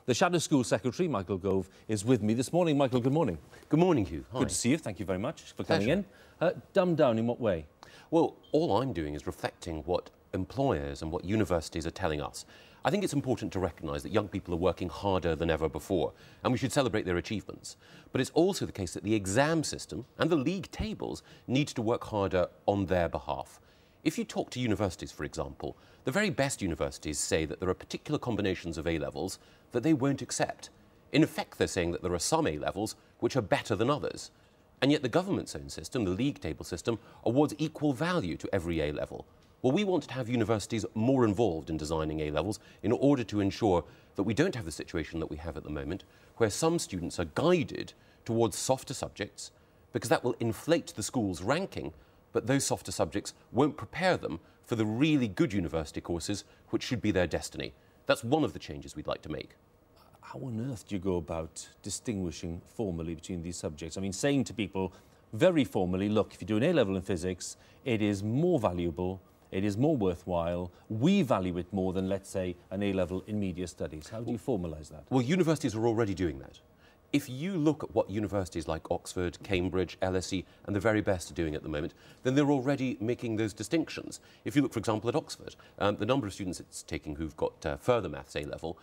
The Shadow School Secretary, Michael Gove, is with me this morning. Michael, good morning. Good morning, Hugh. Hi. Good to see you. Thank you very much for coming in. Dumbed down in what way? Well, all I'm doing is reflecting what employers and what universities are telling us. I think it's important to recognise that young people are working harder than ever before, and we should celebrate their achievements. But it's also the case that the exam system and the league tables need to work harder on their behalf. If you talk to universities, for example, the very best universities say that there are particular combinations of A-levels that they won't accept. In effect, they're saying that there are some A-levels which are better than others. And yet the government's own system, the league table system, awards equal value to every A-level. Well, we want to have universities more involved in designing A-levels in order to ensure that we don't have the situation that we have at the moment, where some students are guided towards softer subjects, because that will inflate the school's ranking, but those softer subjects won't prepare them for the really good university courses, which should be their destiny. That's one of the changes we'd like to make. How on earth do you go about distinguishing formally between these subjects? I mean, saying to people very formally, look, if you do an A-level in physics, it is more valuable, it is more worthwhile, we value it more than, let's say, an A-level in media studies. How do you formalise that? Well, universities are already doing that. If you look at what universities like Oxford, Cambridge, LSE and the very best are doing at the moment, then they're already making those distinctions. If you look, for example, at Oxford, the number of students it's taking who've got further maths A-level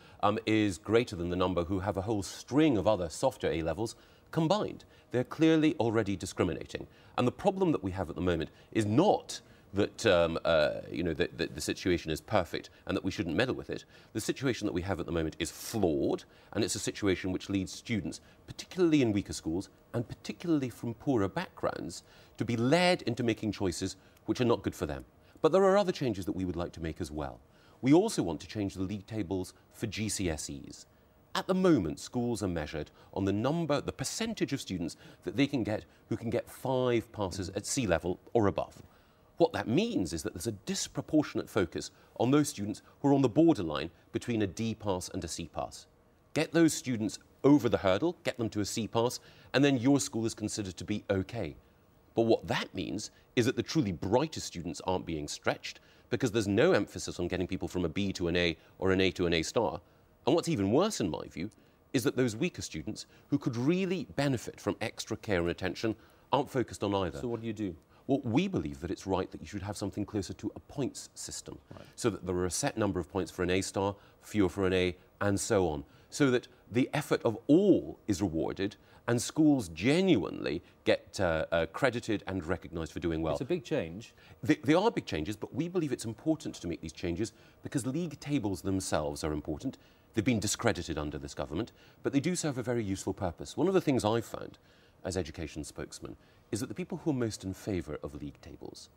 is greater than the number who have a whole string of other softer A-levels combined. They're clearly already discriminating. And the problem that we have at the moment is not that the situation is perfect and that we shouldn't meddle with it. The situation that we have at the moment is flawed, and it's a situation which leads students, particularly in weaker schools and particularly from poorer backgrounds, to be led into making choices which are not good for them. But there are other changes that we would like to make as well. We also want to change the league tables for GCSEs. At the moment, schools are measured on the percentage of students that they can get who can get 5 passes at C level or above. What that means is that there's a disproportionate focus on those students who are on the borderline between a D pass and a C pass. Get those students over the hurdle, get them to a C pass, and then your school is considered to be okay. But what that means is that the truly brightest students aren't being stretched because there's no emphasis on getting people from a B to an A or an A to an A star. And what's even worse, in my view, is that those weaker students who could really benefit from extra care and attention aren't focused on either. So what do you do? Well, we believe that it's right that you should have something closer to a points system, so that there are a set number of points for an A star, fewer for an A, and so on, so that the effort of all is rewarded and schools genuinely get credited and recognised for doing well. It's a big change. They are big changes, but we believe it's important to make these changes because league tables themselves are important. They've been discredited under this government, but they do serve a very useful purpose. One of the things I've found as education spokesman is that the people who are most in favour of league tables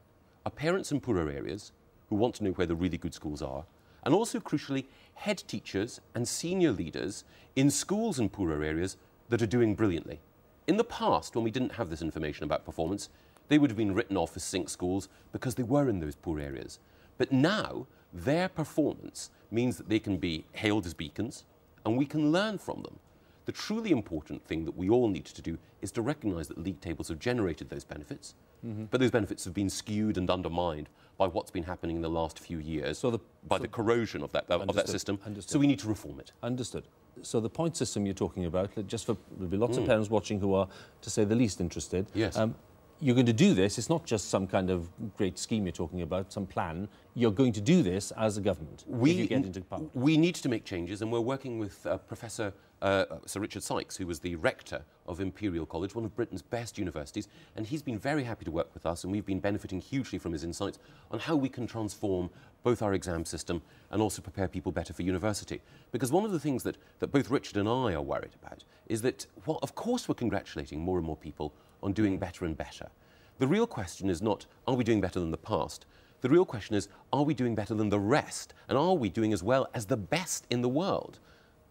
are parents in poorer areas who want to know where the really good schools are, and also, crucially, head teachers and senior leaders in schools in poorer areas that are doing brilliantly. In the past, when we didn't have this information about performance, they would have been written off as sink schools because they were in those poor areas. But now, their performance means that they can be hailed as beacons, and we can learn from them. The truly important thing that we all need to do is to recognise that league tables have generated those benefits, but those benefits have been skewed and undermined by what's been happening in the last few years, by the corrosion of that system. Understood. So we need to reform it. Understood. So the point system you're talking about, just for there'll be lots of parents watching who are, to say the least, interested. Yes. You're going to do this. It's not just some kind of great scheme you're talking about, some plan. You're going to do this as a government if you get into power. We need to make changes, and we're working with Professor Sir Richard Sykes, who was the rector of Imperial College, one of Britain's best universities, and he's been very happy to work with us, and we've been benefiting hugely from his insights on how we can transform both our exam system and also prepare people better for university. Because one of the things that both Richard and I are worried about is that, well, of course we're congratulating more and more people on doing better and better. The real question is not, are we doing better than the past? The real question is, are we doing better than the rest? And are we doing as well as the best in the world?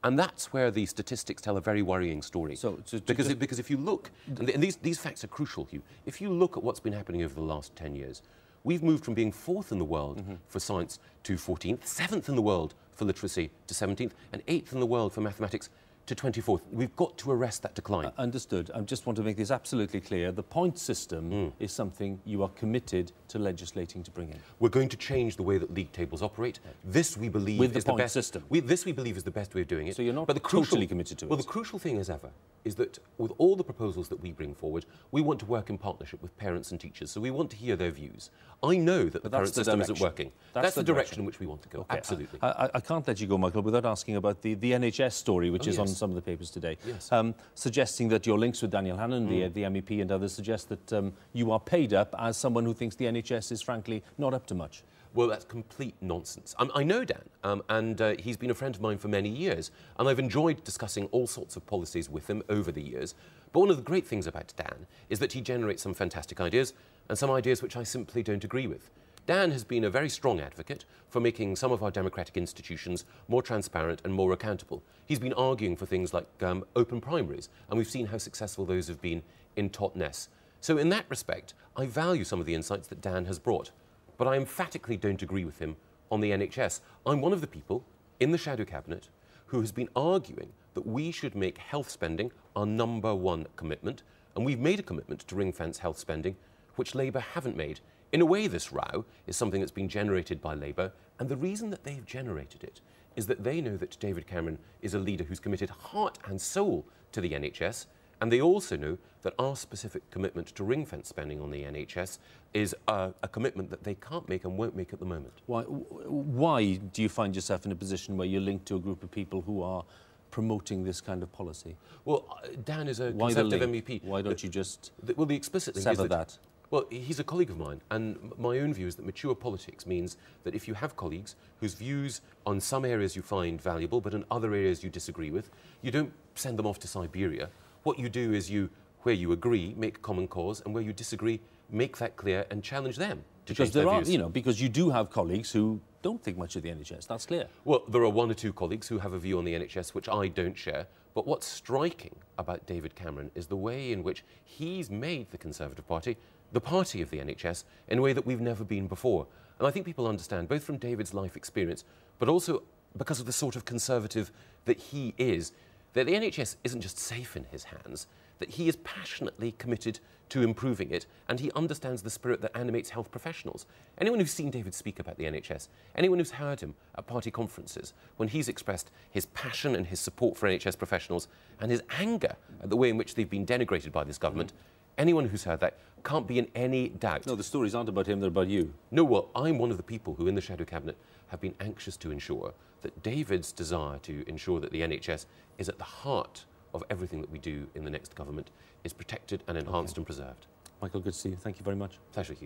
And that's where the statistics tell a very worrying story. Because if you look, and these facts are crucial, Hugh, if you look at what's been happening over the last 10 years, we've moved from being 4th in the world for science to 14th, 7th in the world for literacy to 17th, and 8th in the world for mathematics to 24th. We've got to arrest that decline. Understood. I just want to make this absolutely clear. The point system is something you are committed to legislating to bring in. We're going to change the way that league tables operate. This, we believe, With the is the point best system. This, we believe, is the best way of doing it. So you're not but the totally committed to it? Well, the crucial thing, as ever, is that with all the proposals that we bring forward, we want to work in partnership with parents and teachers. So we want to hear their views. I know that the current system isn't working. That's the direction in which we want to go. Okay. Absolutely. I can't let you go, Michael, without asking about the NHS story, which is on some of the papers today. Yes. Suggesting that your links with Daniel Hannan, the MEP, and others suggest that you are paid up as someone who thinks the NHS is, frankly, not up to much. Well, that's complete nonsense. I know Dan, and he's been a friend of mine for many years, and I've enjoyed discussing all sorts of policies with him over the years. But one of the great things about Dan is that he generates some fantastic ideas, and some ideas which I simply don't agree with. Dan has been a very strong advocate for making some of our democratic institutions more transparent and more accountable. He's been arguing for things like open primaries, and we've seen how successful those have been in Totnes. So in that respect, I value some of the insights that Dan has brought, but I emphatically don't agree with him on the NHS. I'm one of the people in the Shadow Cabinet who has been arguing that we should make health spending our #1 commitment, and we've made a commitment to ring-fence health spending, which Labour haven't made. In a way, this row is something that's been generated by Labour, and the reason that they've generated it is that they know that David Cameron is a leader who's committed heart and soul to the NHS, and they also know that our specific commitment to ring-fence spending on the NHS is a commitment that they can't make and won't make at the moment. Why do you find yourself in a position where you're linked to a group of people who are promoting this kind of policy? Well, Dan is a Conservative MEP. Why don't you just the explicit link sever is that? Well, he's a colleague of mine, and my own view is that mature politics means that if you have colleagues whose views on some areas you find valuable, but in other areas you disagree with, you don't send them off to Siberia. What you do is where you agree, make common cause, and where you disagree, make that clear and challenge them to change their views. Because you do have colleagues who don't think much of the NHS, that's clear. Well, there are one or two colleagues who have a view on the NHS which I don't share, but what's striking about David Cameron is the way in which he's made the Conservative Party the party of the NHS in a way that we've never been before. And I think people understand, both from David's life experience, but also because of the sort of Conservative that he is, that the NHS isn't just safe in his hands, that he is passionately committed to improving it, and he understands the spirit that animates health professionals. Anyone who's seen David speak about the NHS, anyone who's heard him at party conferences, when he's expressed his passion and his support for NHS professionals, and his anger at the way in which they've been denigrated by this government, anyone who's heard that can't be in any doubt. No, the stories aren't about him, they're about you. No, well, I'm one of the people who in the Shadow Cabinet have been anxious to ensure that David's desire to ensure that the NHS is at the heart of everything that we do in the next government is protected and enhanced and preserved. Michael, good to see you. Thank you very much. Pleasure, Hugh.